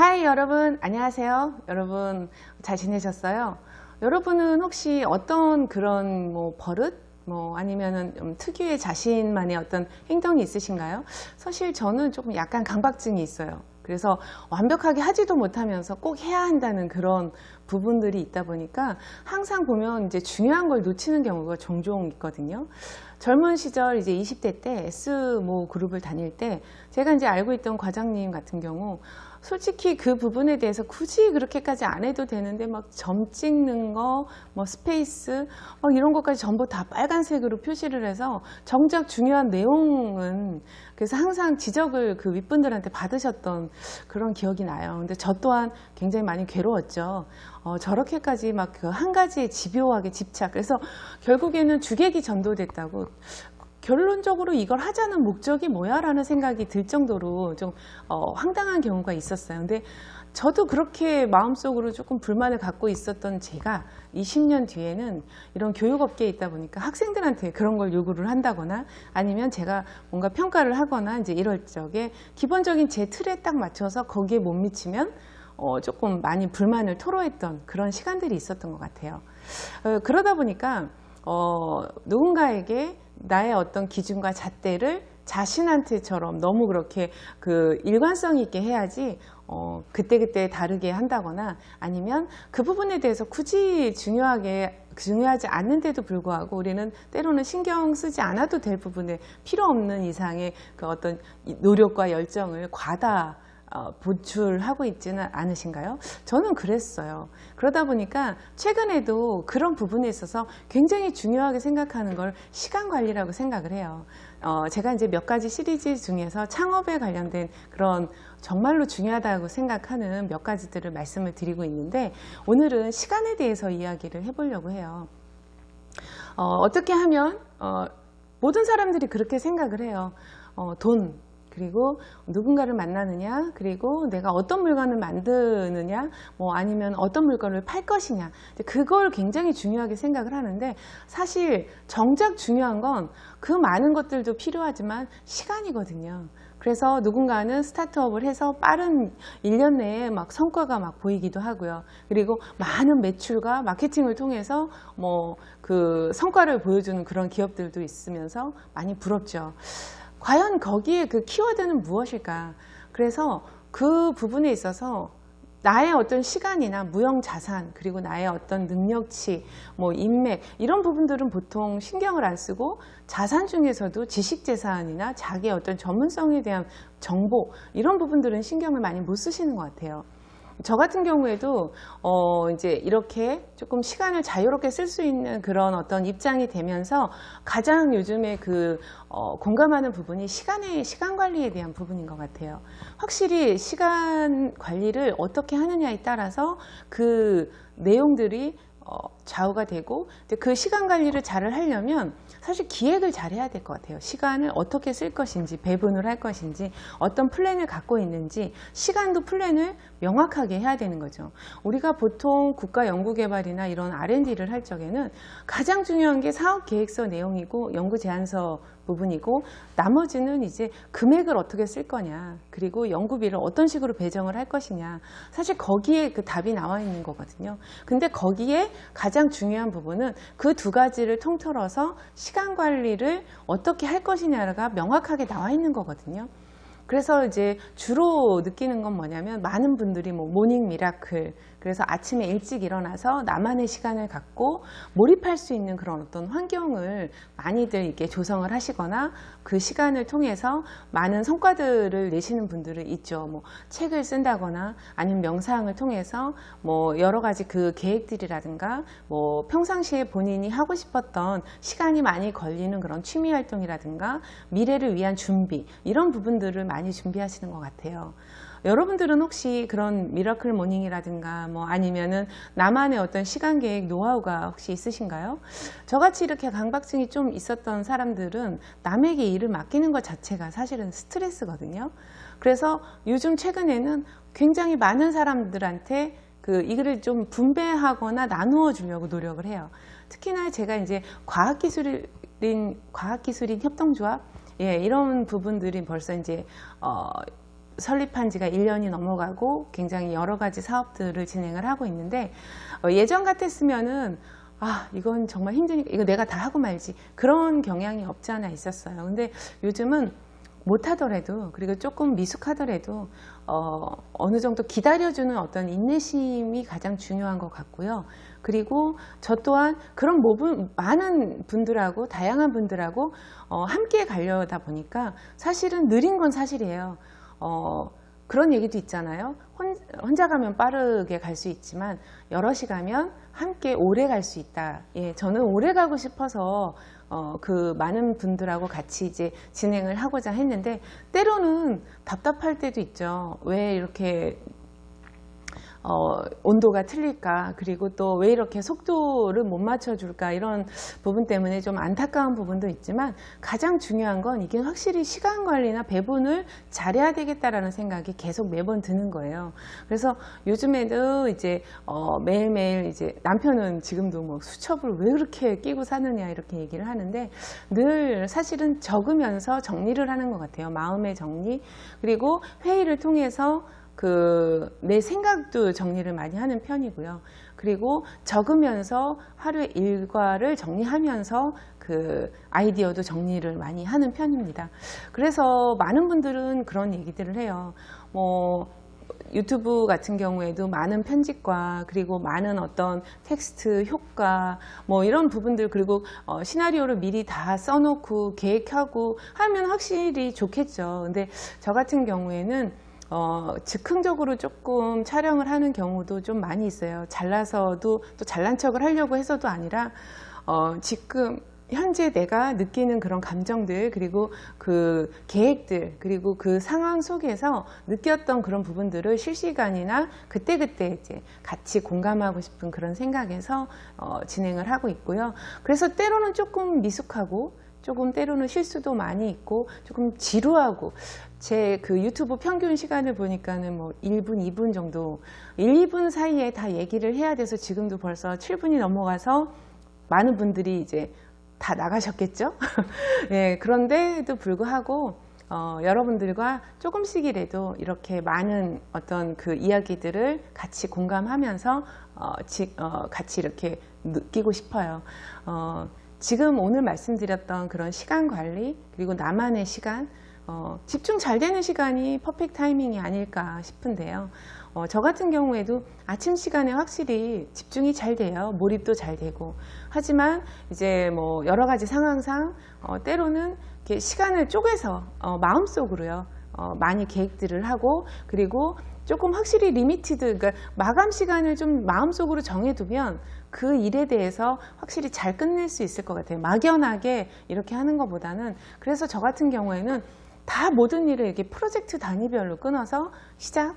하이 여러분, 안녕하세요. 여러분 잘 지내셨어요? 여러분은 혹시 어떤 그런 버릇 아니면은 특유의 자신만의 어떤 행동이 있으신가요? 사실 저는 조금 약간 강박증이 있어요. 그래서 완벽하게 하지도 못하면서 꼭 해야 한다는 그런 부분들이 있다 보니까 항상 보면 이제 중요한 걸 놓치는 경우가 종종 있거든요. 젊은 시절 이제 20대 때 S모 그룹을 다닐 때 제가 이제 알고 있던 과장님 같은 경우 솔직히 그 부분에 대해서 굳이 그렇게까지 안 해도 되는데 막 점 찍는 거, 스페이스 이런 것까지 전부 다 빨간색으로 표시를 해서 정작 중요한 내용은 그래서 항상 지적을 그 윗분들한테 받으셨던 그런 기억이 나요. 근데 저 또한 굉장히 많이 괴로웠죠. 저렇게까지 막 그 한 가지에 집요하게 집착. 그래서 결국에는 주객이 전도됐다고. 결론적으로 이걸 하자는 목적이 뭐야? 라는 생각이 들 정도로 좀 황당한 경우가 있었어요. 근데 저도 그렇게 마음속으로 조금 불만을 갖고 있었던 제가 20년 뒤에는 이런 교육업계에 있다 보니까 학생들한테 그런 걸 요구를 한다거나 아니면 제가 뭔가 평가를 하거나 이제 이럴 적에 기본적인 제 틀에 딱 맞춰서 거기에 못 미치면 조금 많이 불만을 토로했던 그런 시간들이 있었던 것 같아요. 그러다 보니까 누군가에게 나의 어떤 기준과 잣대를 자신한테처럼 너무 그렇게 그 일관성 있게 해야지 그때그때 다르게 한다거나 아니면 그 부분에 대해서 굳이 중요하지 않는데도 불구하고 우리는 때로는 신경 쓰지 않아도 될 부분에 필요 없는 이상의 그 어떤 노력과 열정을 보출하고 있지는 않으신가요? 저는 그랬어요. 그러다 보니까 최근에도 그런 부분에 있어서 굉장히 중요하게 생각하는 걸 시간 관리라고 생각을 해요. 제가 이제 몇 가지 시리즈 중에서 창업에 관련된 그런 정말로 중요하다고 생각하는 몇 가지들을 말씀을 드리고 있는데 오늘은 시간에 대해서 이야기를 해보려고 해요. 어떻게 하면 모든 사람들이 그렇게 생각을 해요. 돈, 그리고 누군가를 만나느냐, 그리고 내가 어떤 물건을 만드느냐, 아니면 어떤 물건을 팔 것이냐, 그걸 굉장히 중요하게 생각을 하는데 사실 정작 중요한 건 그 많은 것들도 필요하지만 시간이거든요. 그래서 누군가는 스타트업을 해서 빠른 1년 내에 막 성과가 막 보이기도 하고요. 그리고 많은 매출과 마케팅을 통해서 그 성과를 보여주는 그런 기업들도 있으면서 많이 부럽죠. 과연 거기에 그 키워드는 무엇일까? 그래서 그 부분에 있어서 나의 어떤 시간이나 무형자산 그리고 나의 어떤 능력치, 인맥 이런 부분들은 보통 신경을 안 쓰고 자산 중에서도 지식재산이나 자기의 어떤 전문성에 대한 정보 이런 부분들은 신경을 많이 못 쓰시는 것 같아요. 저 같은 경우에도 이제 이렇게 조금 시간을 자유롭게 쓸 수 있는 그런 어떤 입장이 되면서 가장 요즘에 공감하는 부분이 시간 관리에 대한 부분인 것 같아요. 확실히 시간 관리를 어떻게 하느냐에 따라서 그 내용들이 좌우가 되고 그 시간 관리를 잘 하려면 사실 기획을 잘 해야 될 것 같아요. 시간을 어떻게 쓸 것인지, 배분을 할 것인지, 어떤 플랜을 갖고 있는지 시간도 플랜을 명확하게 해야 되는 거죠. 우리가 보통 국가연구개발이나 이런 R&D를 할 적에는 가장 중요한 게 사업계획서 내용이고 연구제안서 부분이고 나머지는 이제 금액을 어떻게 쓸 거냐 그리고 연구비를 어떤 식으로 배정을 할 것이냐 사실 거기에 그 답이 나와 있는 거거든요. 근데 거기에 가장 중요한 부분은 그 두 가지를 통틀어서 시간 관리를 어떻게 할 것이냐가 명확하게 나와 있는 거거든요. 그래서 이제 주로 느끼는 건 뭐냐면 많은 분들이 모닝 미라클 그래서 아침에 일찍 일어나서 나만의 시간을 갖고 몰입할 수 있는 그런 어떤 환경을 많이들 이렇게 조성을 하시거나 그 시간을 통해서 많은 성과들을 내시는 분들은 있죠. 책을 쓴다거나 아니면 명상을 통해서 여러 가지 그 계획들이라든가 평상시에 본인이 하고 싶었던 시간이 많이 걸리는 그런 취미 활동이라든가 미래를 위한 준비 이런 부분들을 많이 준비하시는 것 같아요. 여러분들은 혹시 그런 미라클 모닝이라든가 아니면은 나만의 어떤 시간 계획 노하우가 혹시 있으신가요? 저같이 이렇게 강박증이 좀 있었던 사람들은 남에게 일을 맡기는 것 자체가 사실은 스트레스거든요. 그래서 요즘 최근에는 굉장히 많은 사람들한테 이 글을 좀 분배하거나 나누어 주려고 노력을 해요. 특히나 제가 이제 과학기술인 협동조합 이런 부분들이 벌써 이제 설립한 지가 1년이 넘어가고 굉장히 여러 가지 사업들을 진행을 하고 있는데 예전 같았으면은 이건 정말 힘드니까 이거 내가 다 하고 말지 그런 경향이 없지 않아 있었어요. 근데 요즘은 못하더라도 그리고 조금 미숙하더라도 어느 정도 기다려주는 어떤 인내심이 가장 중요한 것 같고요. 그리고 저 또한 그런 많은 분들하고 다양한 분들하고 함께 가려다 보니까 사실은 느린 건 사실이에요. 그런 얘기도 있잖아요. 혼자 가면 빠르게 갈 수 있지만 여럿이 가면 함께 오래 갈 수 있다. 예, 저는 오래 가고 싶어서 그 많은 분들하고 같이 이제 진행을 하고자 했는데 때로는 답답할 때도 있죠. 왜 이렇게 온도가 틀릴까, 그리고 또 왜 이렇게 속도를 못 맞춰줄까, 이런 부분 때문에 좀 안타까운 부분도 있지만 가장 중요한 건 이게 확실히 시간 관리나 배분을 잘해야 되겠다라는 생각이 계속 매번 드는 거예요. 그래서 요즘에도 이제 매일매일 이제 남편은 지금도 뭐 수첩을 왜 그렇게 끼고 사느냐 이렇게 얘기를 하는데 늘 사실은 적으면서 정리를 하는 것 같아요. 마음의 정리, 그리고 회의를 통해서 내 생각도 정리를 많이 하는 편이고요. 그리고 적으면서 하루의 일과를 정리하면서 그 아이디어도 정리를 많이 하는 편입니다. 그래서 많은 분들은 그런 얘기들을 해요. 유튜브 같은 경우에도 많은 편집과 그리고 많은 어떤 텍스트 효과 이런 부분들, 그리고 시나리오를 미리 다 써놓고 계획하고 하면 확실히 좋겠죠. 근데 저 같은 경우에는 즉흥적으로 조금 촬영을 하는 경우도 좀 많이 있어요. 잘나서도 또 잘난 척을 하려고 해서도 아니라 지금 현재 내가 느끼는 그런 감정들, 그리고 그 계획들, 그리고 그 상황 속에서 느꼈던 그런 부분들을 실시간이나 그때그때 이제 같이 공감하고 싶은 그런 생각에서 진행을 하고 있고요. 그래서 때로는 조금 미숙하고 조금 때로는 실수도 많이 있고 조금 지루하고, 제 그 유튜브 평균 시간을 보니까는 1분, 2분 정도, 1, 2분 사이에 다 얘기를 해야 돼서 지금도 벌써 7분이 넘어가서 많은 분들이 이제 다 나가셨겠죠? 예, 그런데도 불구하고 여러분들과 조금씩이라도 이렇게 많은 어떤 그 이야기들을 같이 공감하면서 같이 이렇게 느끼고 싶어요. 지금 오늘 말씀드렸던 그런 시간 관리, 그리고 나만의 시간, 집중 잘 되는 시간이 퍼펙트 타이밍이 아닐까 싶은데요. 저 같은 경우에도 아침 시간에 확실히 집중이 잘 돼요. 몰입도 잘 되고. 하지만 이제 여러 가지 상황상 때로는 이렇게 시간을 쪼개서 마음속으로요 많이 계획들을 하고, 그리고 조금 확실히 리미티드, 그러니까 마감 시간을 좀 마음속으로 정해두면 그 일에 대해서 확실히 잘 끝낼 수 있을 것 같아요. 막연하게 이렇게 하는 것보다는. 그래서 저 같은 경우에는 다 모든 일을 이렇게 프로젝트 단위별로 끊어서 시작,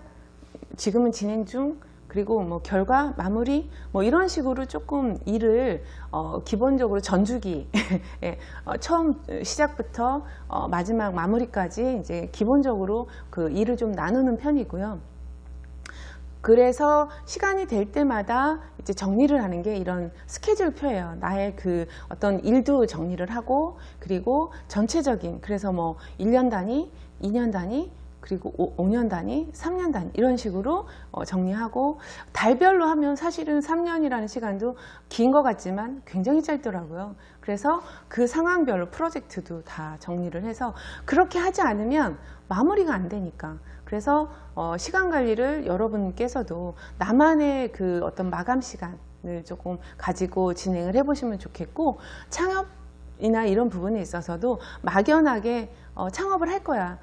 지금은 진행 중, 그리고 결과, 마무리, 이런 식으로 조금 일을 기본적으로 전주기 처음 시작부터 마지막 마무리까지 이제 기본적으로 그 일을 좀 나누는 편이고요. 그래서 시간이 될 때마다 이제 정리를 하는 게 이런 스케줄표예요. 나의 그 어떤 일도 정리를 하고, 그리고 전체적인, 그래서 1년 단위, 2년 단위, 그리고 5년 단위, 3년 단위, 이런 식으로 정리하고, 달별로 하면 사실은 3년이라는 시간도 긴 것 같지만 굉장히 짧더라고요. 그래서 그 상황별로 프로젝트도 다 정리를 해서, 그렇게 하지 않으면 마무리가 안 되니까. 그래서 시간 관리를 여러분께서도 나만의 그 어떤 마감 시간을 조금 가지고 진행을 해보시면 좋겠고, 창업이나 이런 부분에 있어서도 막연하게 창업을 할 거야,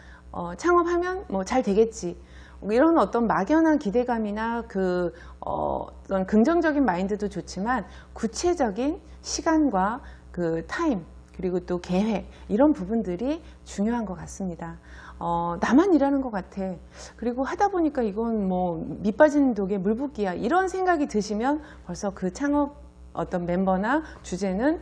창업하면 잘 되겠지, 이런 어떤 막연한 기대감이나 어떤 긍정적인 마인드도 좋지만, 구체적인 시간과 그 타임, 그리고 또 계획, 이런 부분들이 중요한 것 같습니다. 나만 일하는 것 같아, 그리고 하다 보니까 이건 밑 빠진 독에 물 붓기야, 이런 생각이 드시면 벌써 그 창업 어떤 멤버나 주제는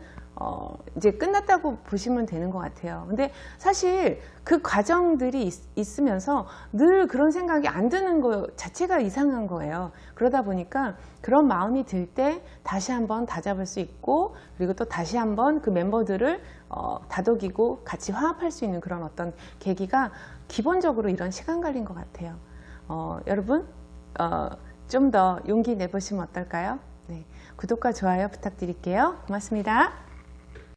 이제 끝났다고 보시면 되는 것 같아요. 근데 사실 그 과정들이 있으면서 늘 그런 생각이 안 드는 것 자체가 이상한 거예요. 그러다 보니까 그런 마음이 들 때 다시 한번 다잡을 수 있고, 그리고 또 다시 한번 그 멤버들을 다독이고 같이 화합할 수 있는 그런 어떤 계기가 기본적으로 이런 시간 관리인 것 같아요. 여러분 좀 더 용기 내보시면 어떨까요? 네, 구독과 좋아요 부탁드릴게요. 고맙습니다.